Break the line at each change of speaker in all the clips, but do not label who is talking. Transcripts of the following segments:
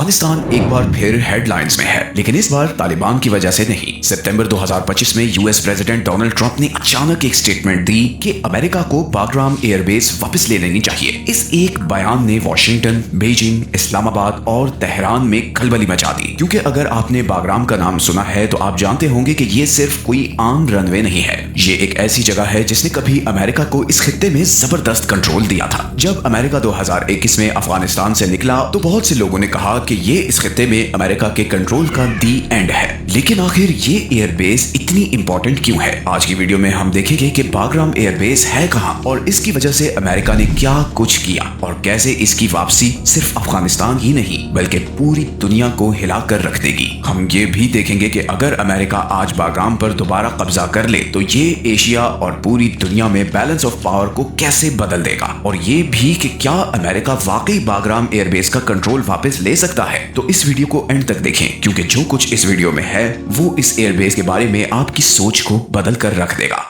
افغانستان ایک بار پھر head lines میں ہے، لیکن اس بار طالبان کی وجہ سے نہیں۔ ستمبر 2025 میں U S president Donald Trump نے اچانک ایک سٹیٹمنٹ دی کہ امریکہ کو باگرام ایئر بیس واپس لے لینی چاہیے۔ اس ایک بیان نے واشنگٹن، بیجنگ، اسلام آباد اور تہران میں کھلبلی مچا دی، کیونکہ اگر آپ نے باگرام کا نام سنا ہے تو آپ جانتے ہوں گے کہ یہ صرف کوئی عام رن وے نہیں ہے۔ یہ ایک ایسی جگہ ہے جس نے کبھی امریکہ کو اس خطے میں زبردست کنٹرول دیا تھا۔ جب امریکہ 2021 میں افغانستان سے نکلا تو بہت سے لوگوں نے کہا کہ یہ اس خطے میں امریکہ کے کنٹرول کا دی اینڈ ہے، لیکن آخر یہ ایئر بیس اتنی امپورٹنٹ کیوں ہے؟ آج کی ویڈیو میں ہم دیکھیں گے کہ باگرام ایئر بیس ہے کہاں اور اس کی وجہ سے امریکہ نے کیا کچھ کیا اور کیسے اس کی واپسی صرف افغانستان ہی نہیں بلکہ پوری دنیا کو ہلا کر رکھ دے گی۔ ہم یہ بھی دیکھیں گے کہ اگر امریکہ آج باگرام پر دوبارہ قبضہ کر لے تو یہ ایشیا اور پوری دنیا میں بیلنس آف پاور کو کیسے بدل دے گا، اور یہ بھی کہ کیا امریکہ واقعی باگرام ایئر بیس کا کنٹرول واپس لے سکتا ہے۔ تو اس ویڈیو کو اینڈ تک دیکھیں، کیونکہ جو کچھ اس ویڈیو میں ہے وہ اس ایئر بیس کے بارے میں آپ کی سوچ کو بدل کر رکھ دے گا۔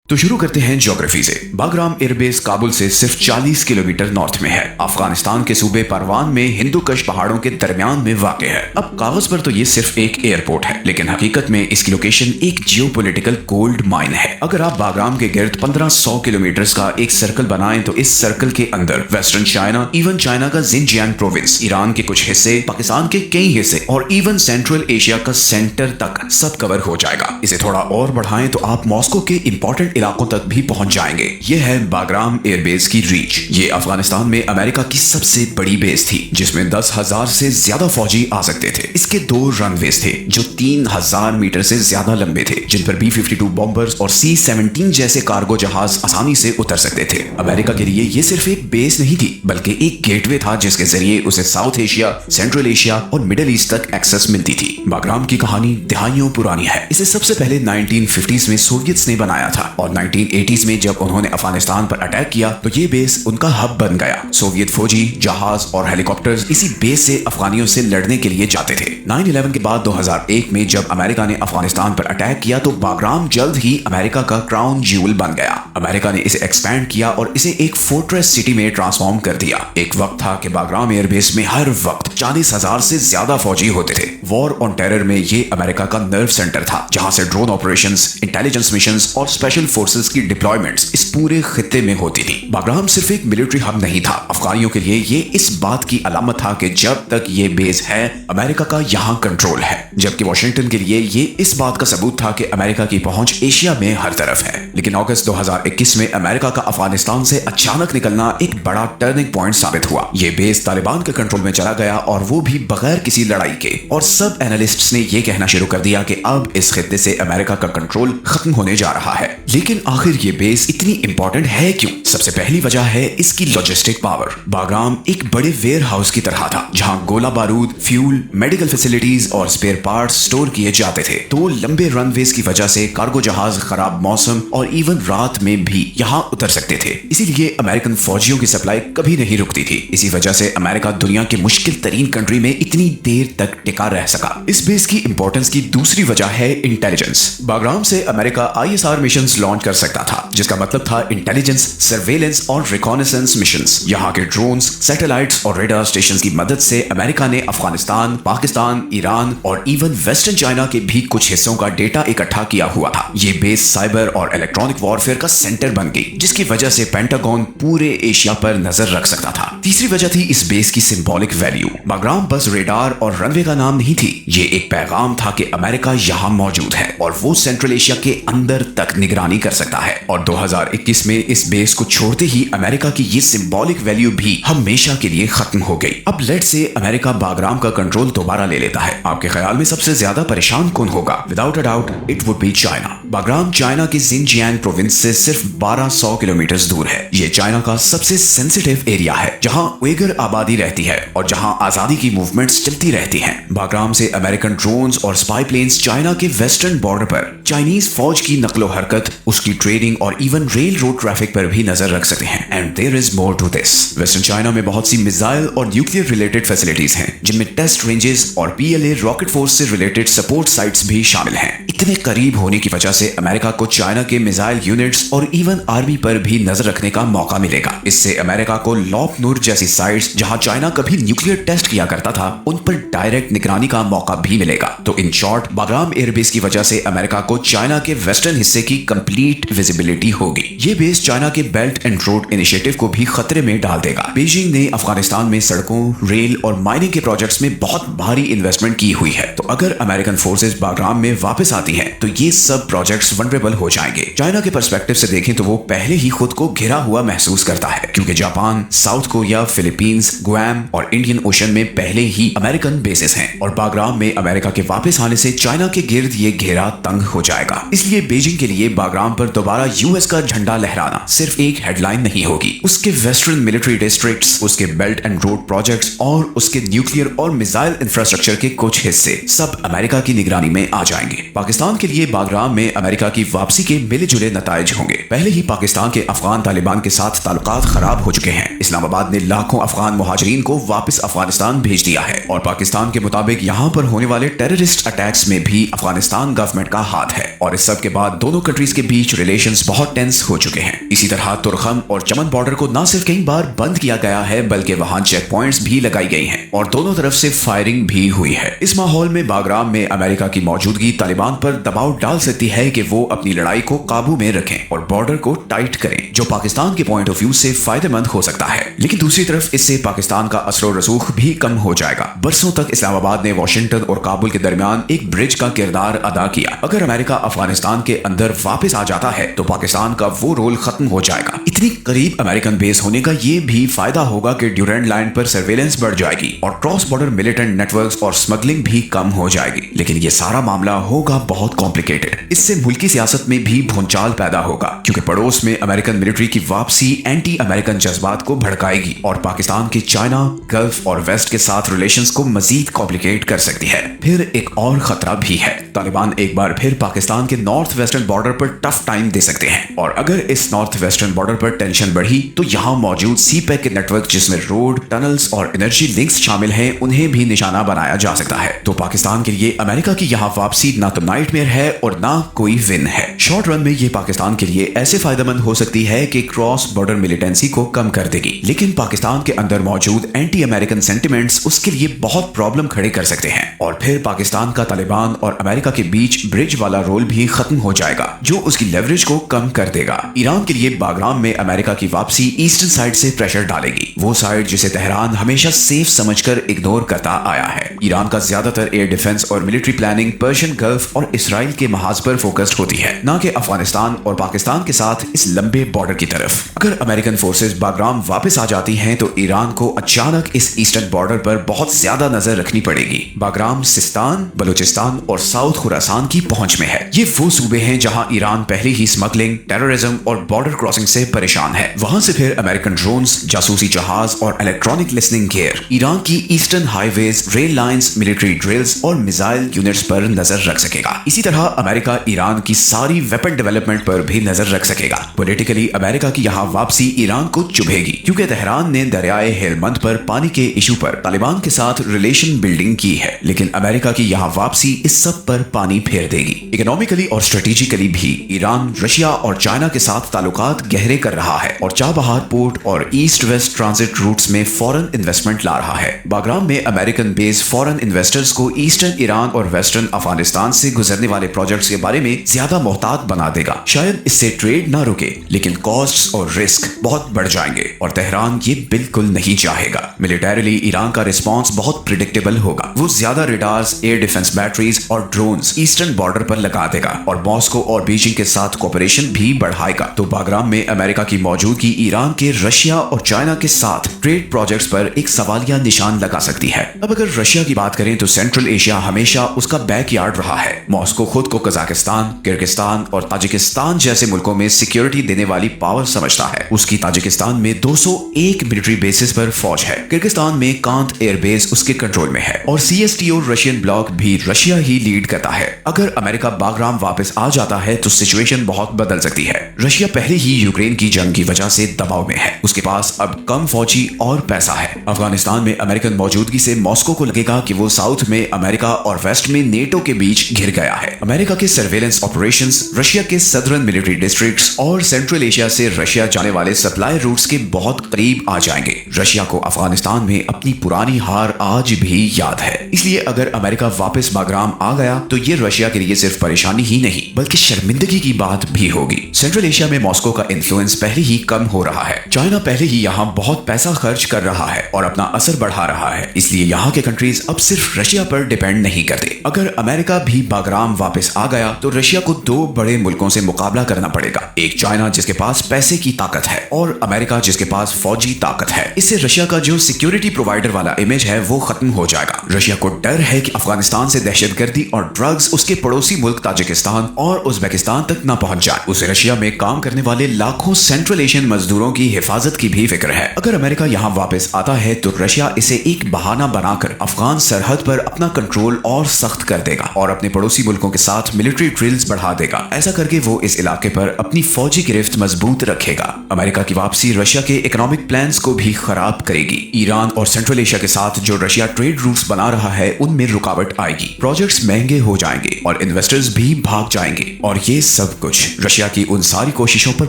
تو شروع کرتے ہیں جیوگرافی سے۔ باگرام ایئر بیس کابل سے صرف 40 کلومیٹر نارتھ میں ہے۔ افغانستان کے صوبے پروان میں ہندو کش پہاڑوں کے درمیان میں واقع ہے۔ اب کاغذ پر تو یہ صرف ایک ایئرپورٹ ہے، لیکن حقیقت میں اس کی لوکیشن ایک جیو پولیٹیکل گولڈ مائن ہے۔ اگر آپ باگرام کے گرد 1500 کلومیٹرز کا ایک سرکل بنائیں تو اس سرکل کے اندر ویسٹرن چائنا، ایون چائنا کا زنجیانگ پروونس، ایران کے کچھ حصے، پاکستان کے کئی حصے اور ایون سینٹرل ایشیا کا سینٹر تک سب کور ہو جائے گا۔ اسے تھوڑا اور بڑھائیں تو آپ ماسکو کے امپورٹنٹ علاقوں تک بھی پہنچ جائیں گے۔ یہ ہے باگرام ایئر بیس کی ریچ۔ یہ افغانستان میں امریکہ کی سب سے بڑی بیس تھی، جس میں 10,000 سے زیادہ فوجی آ سکتے تھے۔ اس کے 2 رن ویز تھے جو 3000 میٹر سے زیادہ لمبے تھے، جن پر B-52 بمبرز اور C-17 جیسے کارگو جہاز آسانی سے اتر سکتے تھے۔ امریکہ کے لیے یہ صرف ایک بیس نہیں تھی بلکہ ایک گیٹ وے تھا جس کے ذریعے اسے ساؤتھ ایشیا، سینٹرل ایشیا اور مڈل ایسٹ تک ایکسس ملتی تھی۔ باگرام کی کہانی دہائیوں پرانی ہے۔ اسے سب سے پہلے 1950s میں سوویتس نے بنایا تھا اور 1980s میں جب انہوں نے افغانستان پر اٹیک کیا تو یہ بیس ان کا ہب بن گیا۔ سوویت فوجی، جہاز اور ہیلی کاپٹرز اسی بیس سے افغانیوں سے لڑنے کے لیے جاتے تھے۔ 9/11 کے بعد 2001 میں جب امریکہ نے افغانستان پر اٹیک کیا تو باگرام جلد ہی امریکہ کا کراؤن جیول بن گیا۔ امریکہ نے اسے ایکسپینڈ کیا اور اسے ایک فورٹریس سٹی میں ٹرانسفارم کر دیا۔ ایک وقت تھا کہ باگرام ایئر بیس میں ہر وقت 40,000 سے زیادہ فوجی ہوتے تھے۔ وار آن ٹیرر میں یہ امریکہ کا نرو سینٹر تھا، جہاں سے ڈرون آپریشنز، انٹیلیجنس مشنز اور اسپیشل فورسز کی ڈپلائمنٹس اس پورے خطے میں ہوتی تھی۔ باگرام صرف ایک ملٹری ہب نہیں تھا، افغانیوں کے لیے یہ اس بات کی علامت تھا کہ جب تک یہ بیس ہے امریکہ کا یہاں کنٹرول ہے، جبکہ واشنگٹن کے لیے یہ اس بات کا ثبوت تھا کہ امریکہ کی پہنچ ایشیا میں ہر طرف ہے۔ لیکن اگست 2021 میں امریکہ کا افغانستان سے اچانک نکلنا ایک بڑا ٹرننگ پوائنٹ ثابت ہوا۔ یہ بیس طالبان کے کنٹرول میں چلا گیا اور وہ بھی بغیر کسی لڑائی کے، اور سب اینالسٹس نے یہ کہنا شروع کر دیا کہ اب اس خطے سے امریکہ کا کنٹرول ختم ہونے جا رہا ہے۔ لیکن آخر یہ بیس اتنی امپورٹنٹ ہے کیوں؟ سب سے پہلی وجہ ہے اس کی لاجسٹک پاور۔ باگرام ایک بڑے ویئر ہاؤس کی طرح تھا جہاں گولہ بارود، فیول، میڈیکل فیسلٹیز اور اسپیئر پارٹس سٹور کیے جاتے تھے۔ تو لمبے رن ویز کی وجہ سے کارگو جہاز خراب موسم اور ایون رات میں بھی یہاں اتر سکتے تھے، اسی لیے امریکن فوجیوں کی سپلائی کبھی نہیں رکتی تھی۔ اسی وجہ سے امریکہ دنیا کے مشکل ترین کنٹری میں اتنی دیر تک ٹکا رہ سکا۔ اس بیس کی امپورٹنس کی دوسری وجہ ہے انٹیلیجنس۔ باگرام سے امریکہ ISR مشنز لانچ کر سکتا تھا، جس کا مطلب تھا انٹیلیجنس، سرویلنس اور ریکانیسنس مشنز۔ یہاں کے ڈرونز، سیٹلائٹس اور ریڈار اسٹیشنز کی مدد سے امریکہ نے افغانستان، پاکستان، ایران اور ایون ویسٹرن چائنا کے بھی کچھ حصوں کا ڈیٹا اکٹھا کیا ہوا تھا۔ یہ بیس سائبر اور الیکٹرانک وارفیئر کا سینٹر بن گئی، جس کی وجہ سے پینٹاگون پورے ایشیا پر نظر رکھ سکتا تھا۔ تیسری وجہ تھی اس بیس کی سمبولک ویلیو۔ باگرام بس ریڈار اور رن وے کا نام نہیں تھی، یہ ایک پیغام تھا کہ امریکہ یہاں موجود ہے اور وہ سینٹرل ایشیا کے اندر تک نگرانی کر سکتا ہے۔ اور 2021 میں اس بیس کو چھوڑتے ہی امریکہ کی یہ سمبولک ویلیو بھی ہمیشہ کے لیے ختم ہو گئی۔ اب لیٹ سے امریکہ باگرام کا کنٹرول دوبارہ لے لیتا ہے۔ آپ کے خیال میں سب سے زیادہ پریشان کون ہوگا؟ Without a doubt it would be China. Bagram China کی زنجیانگ پروونس سے صرف 1200 کلومیٹر دور ہے۔ یہ چائنا کا سب سے سینسٹیو ایریا ہے، جہاں اویگر آبادی رہتی ہے اور جہاں آزادی کی موومنٹس چلتی رہتی ہیں۔ باگرام سے امریکن ڈرونز اور اسپائی پلینز چائنا کے ویسٹرن بارڈر پر चाइनीज फौज की नकलो हरकत, उसकी ट्रेडिंग और इवन रेल रोड ट्रैफिक पर भी नजर रख सकते हैं। And there is more to this. Western China में बहुत सी मिसाइल और न्यूक्लियर रिलेटेड फैसिलिटीज हैं, जिनमें टेस्ट रेंजेस और PLA रॉकेट फोर्स से रिलेटेड सपोर्ट साइट्स भी शामिल हैं। इतने करीब होने की वजह से अमेरिका को चाइना के मिसाइल यूनिट्स और इवन आर्मी पर भी नजर रखने का मौका मिलेगा। इससे अमेरिका को लॉप नूर जैसी साइट्स जहां चाइना कभी न्यूक्लियर टेस्ट किया करता था, उन पर डायरेक्ट निगरानी का मौका भी मिलेगा। तो इन शॉर्ट, बाग्राम एयरबेस की वजह से अमेरिका को चाइना के वेस्टर्न हिस्से की कंप्लीट विजिबिलिटी होगी। ये बेस चाइना के बेल्ट एंड रोड इनिशिएटिव को भी खतरे में डाल देगा। बीजिंग ने अफगानिस्तान में सड़कों, रेल और माइनिंग के प्रोजेक्ट्स में बहुत भारी इन्वेस्टमेंट की हुई है। तो अगर अमेरिकन फोर्सेस बाग्राम में वापस आती हैं, तो ये सब प्रोजेक्ट्स वनरेबल हो जाएंगे। चाइना के पर्सपेक्टिव से देखें तो वो पहले ही खुद को घिरा हुआ महसूस करता है, क्योंकि Japan, south Korea, Philippines, Guam और इंडियन ओशन में पहले ही अमेरिकन बेसेस हैं और बाग्राम में अमेरिका के वापस आने से चाइना के गिर्द ये घेरा तंग हो जाएगा। इसलिए बीजिंग के लिए बाग्राम पर दोबारा यूएस का झंडा लहराना सिर्फ एक हेडलाइन नहीं होगी। उसके वेस्टर्न मिलिट्री डिस्ट्रिक्ट्स, उसके बेल्ट एंड रोड प्रोजेक्ट्स और उसके न्यूक्लियर और मिसाइल इंफ्रास्ट्रक्चर के कुछ हिस्से सब अमेरिका की निगरानी में आ जाएंगे। पाकिस्तान के लिए बाग्राम में अमेरिका की वापसी के मिले जुले नताइज होंगे। पहले ही पाकिस्तान के अफगान तालिबान के साथ ताल्लुकात खराब हो चुके हैं। इस्लामाबाद ने लाखों अफगान मुहाजिरीन को वापस अफगानिस्तान भेज दिया है और पाकिस्तान के मुताबिक यहाँ पर होने वाले टेररिस्ट अटैक्स में भी अफगानिस्तान गवर्नमेंट का हाथ है। और इस सब के बाद दोनों कंट्रीज के बीच रिलेशंस बहुत टेंस हो चुके हैं। इसी तरह तुरखम और चमन बॉर्डर को न सिर्फ कई बार बंद किया गया है, बल्कि वहां चेक पॉइंट्स भी लगाई गई हैं और दोनों तरफ से फायरिंग भी हुई है। इस माहौल में बाग्राम में अमेरिका की मौजूदगी तालिबान पर दबाव डाल सकती है कि वो अपनी लड़ाई को काबू में रखें और बॉर्डर को टाइट करें, जो पाकिस्तान के पॉइंट ऑफ व्यू से फायदेमंद हो सकता है। लेकिन दूसरी तरफ इससे पाकिस्तान का असर और रसूख भी कम हो जाएगा। बरसों तक इस्लामाबाद ने वाशिंगटन और काबुल के दरमियान एक ब्रिज का किरदार अदा किया। अगर अमेरिका अफगानिस्तान के अंदर वापस आ जाता है तो पाकिस्तान का वो रोल खत्म हो जाएगा। इतनी करीब अमेरिकन बेस होने का ये भी फायदा होगा कि ड्यूरेंट लाइन पर सर्वेलेंस बढ़ जाएगी और क्रॉस बॉर्डर मिलिटेंट नेटवर्क्स और स्मगलिंग भी कम हो जाएगी। लेकिन ये सारा मामला होगा बहुत कॉम्प्लिकेटेड। इससे मुल्की सियासत में भी भूंचाल पैदा होगा, क्योंकि पड़ोस में अमेरिकन मिलिट्री की वापसी एंटी अमेरिकन जज्बात को भड़काएगी और पाकिस्तान के चाइना, गल्फ और वेस्ट के साथ रिलेशंस को मजीद कॉम्प्लिकेट कर सकती है। फिर एक और खतरा भी है। तालिबान एक बार फिर पाकिस्तान के नॉर्थ वेस्टर्न बॉर्डर पर टफ टाइम दे सकते हैं और अगर इस नॉर्थ वेस्टर्न बॉर्डर पर टेंशन बढ़ी तो यहाँ मौजूद सीपैक के नेटवर्क, जिसमें रोड, टनल्स और एनर्जी लिंक्स शामिल हैं, उन्हें भी निशाना बनाया जा सकता है। तो पाकिस्तान के लिए अमेरिका की यहाँ वापसी ना तो नाइटमेयर है और ना कोई विन है। शॉर्ट रन में ये पाकिस्तान के लिए ऐसे फायदेमंद हो सकती है कि क्रॉस बॉर्डर मिलिटेंसी को कम कर देगी, लेकिन पाकिस्तान के अंदर मौजूद एंटी अमेरिकन सेंटिमेंट्स उसके लिए बहुत प्रॉब्लम खड़े कर सकते हैं और फिर पाकिस्तान का तालिबान और अमेरिका के बीच ब्रिज वाला रोल भी खत्म हो जाएगा, जो उसकी लेवरेज को कम कर देगा। ईरान के लिए बाग्राम में अमेरिका की वापसी ईस्टर्न साइड से प्रेशर डालेगी, वो साइड जिसे तेहरान हमेशा सेफ समझकर इग्नोर करता आया है। ईरान का ज्यादातर एयर डिफेंस और मिलिट्री प्लानिंग पर्शियन गल्फ और इसराइल के महाज पर फोकस्ड होती है, न कि अफगानिस्तान और पाकिस्तान के साथ इस लंबे बॉर्डर की तरफ। अगर अमेरिकन फोर्सेस बाग्राम वापस आ जाती हैं तो ईरान को अचानक इस ईस्टर्न बॉर्डर पर बहुत ज्यादा नजर रखनी पड़ेगी। बाग्राम सिस्तान, बलूचिस्तान और साउथ खुरासान की पहुंच में है। ये वो सूबे हैं जहां ईरान पहले ही स्मगलिंग, टेररिज्म और बॉर्डर क्रॉसिंग से परेशान है। वहां से फिर अमेरिकन ड्रोन्स, जासूसी जहाज और इलेक्ट्रॉनिक लिसनिंग गियर ईरान की eastern highways, rail lines, military drills और मिसाइल यूनिट्स पर नजर रख सकेगा। इसी तरह अमेरिका ईरान की सारी वेपन डेवलपमेंट पर भी नजर रख सकेगा। पॉलिटिकली अमेरिका की यहाँ वापसी ईरान को चुभेगी, क्योंकि तेहरान ने दरियाए हेलमंद पर पानी के इशू पर तालिबान के साथ रिलेशन बिल्डिंग की है, लेकिन अमेरिका की यहाँ वापसी इस सब पर पानी फेर देगी। इकोनॉमिकली और स्ट्रेटेजिकली भी ईरान रशिया और चाइना के साथ ताल्लुकात गहरे कर रहा है और चाबहार पोर्ट और ईस्ट वेस्ट ट्रांजिट रूट्स में फॉरेन इन्वेस्टमेंट ला रहा है। बाग्राम में अमेरिकन बेस्ड फॉरेन इन्वेस्टर्स को ईस्टर्न ईरान और वेस्टर्न अफगानिस्तान से गुजरने वाले प्रोजेक्ट्स के बारे में ज्यादा मोहतात बना देगा। शायद इससे ट्रेड ना रुके, लेकिन कॉस्ट्स और रिस्क बहुत बढ़ जाएंगे और तेहरान ये बिल्कुल नहीं चाहेगा। मिलिटरीली ईरान का रिस्पॉन्स बहुत प्रिडिक्टेबल होगा। वो ज्यादा रेडार्स, एयर डिफेंस बैटरीज और ड्रोन्स ईस्टर्न बॉर्डर पर लगा देगा और मॉस्को और बीजिंग के साथ कोऑपरेशन भी बढ़ाएगा। तो बाग्राम में अमेरिका की मौजूदगी ईरान के रशिया और चाइना के साथ ट्रेड प्रोजेक्ट्स पर एक सवालिया निशान लगा सकती है। अब अगर रशिया की बात करें तो सेंट्रल एशिया हमेशा उसका बैकयार्ड रहा है। मॉस्को खुद को कजाकिस्तान, किर्गिस्तान और ताजिकिस्तान जैसे मुल्कों में सिक्योरिटी देने वाली पावर समझता है। उसकी ताजिकिस्तान में 201 मिलिट्री बेसिस पर फौज है। किर्गिस्तान में कांत एयरबेस उसके कंट्रोल कंट्रोल में है और CSTO रशियन ब्लॉक भी रशिया ही लीड करता है। अगर अमेरिका बागराम वापस आ जाता है तो सिचुएशन बहुत बदल सकती है। रशिया पहले ही यूक्रेन की जंग की वजह से दबाव में है, उसके पास अब कम फौजी और पैसा है। अफगानिस्तान में अमेरिकन मौजूदगी से मॉस्को को लगेगा कि वो साउथ में अमेरिका और वेस्ट में नेटो के बीच घिर गया है। अमेरिका के सर्वेलेंस ऑपरेशंस रशिया के सदर्न मिलिट्री डिस्ट्रिक्ट्स और सेंट्रल एशिया से रशिया जाने वाले सप्लाई रूट्स के बहुत करीब आ जाएंगे। रशिया को अफगानिस्तान में अपनी पुरानी हार आज भी याद है, इसलिए अगर अमेरिका वापस बागराम आ गया तो ये रशिया के लिए सिर्फ परेशानी ही नहीं बल्कि शर्मिंदगी की बात भी होगी। सेंट्रल एशिया में मॉस्को का इन्फ्लुएंस पहले ही कम हो रहा है। चाइना पहले ही यहाँ बहुत पैसा खर्च कर रहा है और अपना असर बढ़ा रहा है, इसलिए यहाँ के कंट्रीज अब सिर्फ रशिया पर डिपेंड नहीं करते। अगर अमेरिका भी बागराम वापस आ गया तो रशिया को दो बड़े मुल्कों से मुकाबला करना पड़ेगा, एक चाइना जिसके पास पैसे की ताकत है और अमेरिका जिसके पास फौजी ताकत है। इससे रशिया का जो सिक्योरिटी प्रोवाइडर वाला इमेज है वो खत्म हो जाएगा। रशिया को डर है कि अफगानिस्तान से दहशतगर्दी और ड्रग्स उसके पड़ोसी मुल्क ताजिकिस्तान और उज्बेकिस्तान तक न पहुंच जाए। उसे रशिया में काम करने वाले लाखों सेंट्रल एशियन मजदूरों की हिफाजत की भी फिक्र है। अगर अमेरिका यहाँ वापस आता है तो रशिया इसे एक बहाना बनाकर अफगान सरहद पर अपना कंट्रोल और सख्त कर देगा और अपने पड़ोसी मुल्कों के साथ मिलिट्री ड्रिल्स बढ़ा देगा। ऐसा करके वो इस इलाके पर अपनी फौजी गिरफ्त मजबूत रखेगा। अमेरिका की वापसी रशिया के इकोनॉमिक प्लान्स को भी खराब करेगी। ईरान और सेंट्रल एशिया के साथ जो रशिया ट्रेड रूट्स बना रहा है उनमें रुकावट आएगी, प्रोजेक्ट्स महंगे हो जाएंगे और इन्वेस्टर्स भी भाग जाएंगे और ये सब कुछ रशिया की उन सारी कोशिशों पर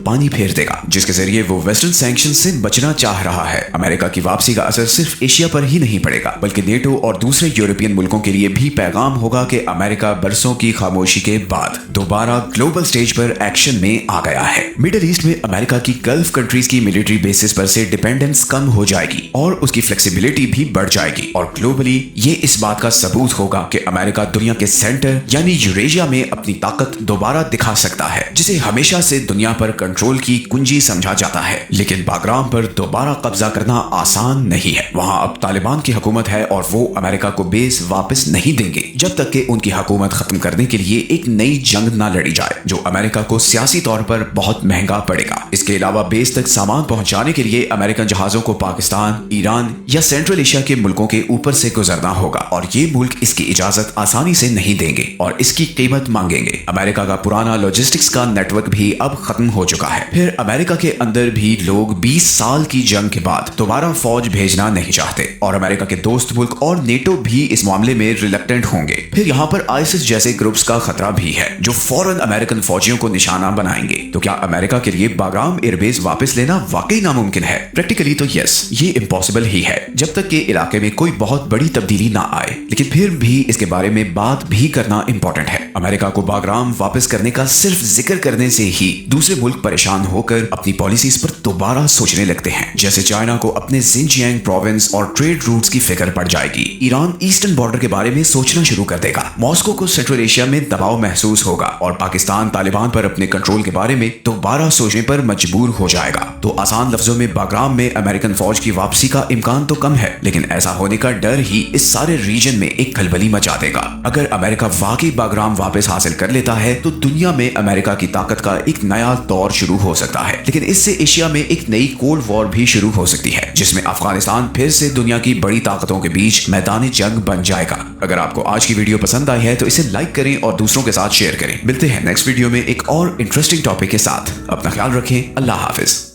पानी फेर देगा जिसके जरिए वो वेस्टर्न सैंक्शन से बचना चाह रहा है। अमेरिका की वापसी का असर सिर्फ एशिया पर ही नहीं पड़ेगा बल्कि नेटो और दूसरे यूरोपियन मुल्कों के लिए भी पैगाम होगा कि अमेरिका बरसों की खामोशी के बाद दोबारा ग्लोबल स्टेज पर एक्शन में आ गया है। मिडिल ईस्ट में अमेरिका की गल्फ कंट्रीज की मिलिट्री बेसिस पर से डिपेंडेंस कम हो जाएगी और उसकी फ्लेक्सिबिलिटी भी बढ़ जाएगी और ग्लोबली ये इस बात का सबूत होगा कि अमेरिका दुनिया के सेंटर यानी यूरेशिया में अपनी ताकत दोबारा दिखा सकता है, जिसे हमेशा से दुनिया पर कंट्रोल की कुंजी समझा जाता है। लेकिन बागराम पर दोबारा कब्जा करना आसान नहीं है। वहां अब तालिबान की हुकूमत है और वो अमेरिका को बेस वापस नहीं देंगे जब तक कि उनकी हुकूमत खत्म करने के लिए एक नई जंग ना लड़ी जाए जो अमेरिका को सियासी तौर पर बहुत महंगा पड़ेगा। इसके अलावा बेस तक सामान पहुंचाने के लिए अमेरिकन जहाजों को पाकिस्तान, ईरान या सेंट्रल एशिया के मुल्कों के ऊपर से गुजरना होगा और ये मुल्क इसकी इजाजत आसानी से नहीं देंगे और इसकी कीमत मांगेंगे। अमेरिका का पुराना लॉजिस्टिक्स का नेटवर्क भी अब खत्म हो चुका है। फिर अमेरिका के अंदर भी लोग 20 साल की जंग के बाद दोबारा फौज भेजना नहीं चाहते और अमेरिका के दोस्त मुल्क और नेटो भी इस मामले में रिलक्टेंट होंगे। फिर यहाँ पर आईएसआईएस जैसे ग्रुप्स का खतरा भी है जो फौरन अमेरिकन फौजियों को निशाना बनाएंगे। तो क्या अमेरिका के लिए बागराम एयरबेस वापस लेना वाकई नामुमकिन है? प्रैक्टिकली तो यस, ये इम्पॉसिबल ही है जब तक कि इलाके में कोई बहुत बड़ी तब्दीली ना आए, लेकिन फिर भी इसके बारे में बात भी करना इंपॉर्टेंट है। अमेरिका को बागराम वापस करने का सिर्फ जिक्र करने से ही दूसरे मुल्क परेशान होकर अपनी पॉलिसीज पर दोबारा सोचने लगते हैं। जैसे चाइना को अपने जिनजियांग प्रोविंस और ट्रेड रूट्स की फिक्र पड़ जाएगी, ईरान ईस्टर्न बॉर्डर के बारे में सोचना शुरू कर देगा, मॉस्को को सेंट्रल एशिया में दबाव महसूस होगा और पाकिस्तान तालिबान पर अपने कंट्रोल के बारे में दोबारा सोचने पर मजबूर हो जाएगा। तो आसान लफ्जों में बागराम में अमेरिकन फौज की वापसी का इम्कान तो कम है, लेकिन ऐसा होने का डर ही इस सारे रीजन में एक खलबली मचा देगा। अगर अमेरिका वाकई बागराम वापस हासिल कर लेता है तो दुनिया में अमेरिका की ताकत का एक नया दौर शुरू हो सकता है, लेकिन इससे एशिया में एक नई कोल्ड वॉर भी शुरू हो सकती है जिसमें अफगानिस्तान फिर से दुनिया की बड़ी ताकतों के बीच मैदानी जंग बन जाएगा। अगर आपको आज की वीडियो पसंद आई है तो इसे लाइक करें और दूसरों के साथ शेयर करें। मिलते हैं नेक्स्ट वीडियो में एक और इंटरेस्टिंग टॉपिक के साथ। अपना ख्याल रखें। अल्लाह हाफिज।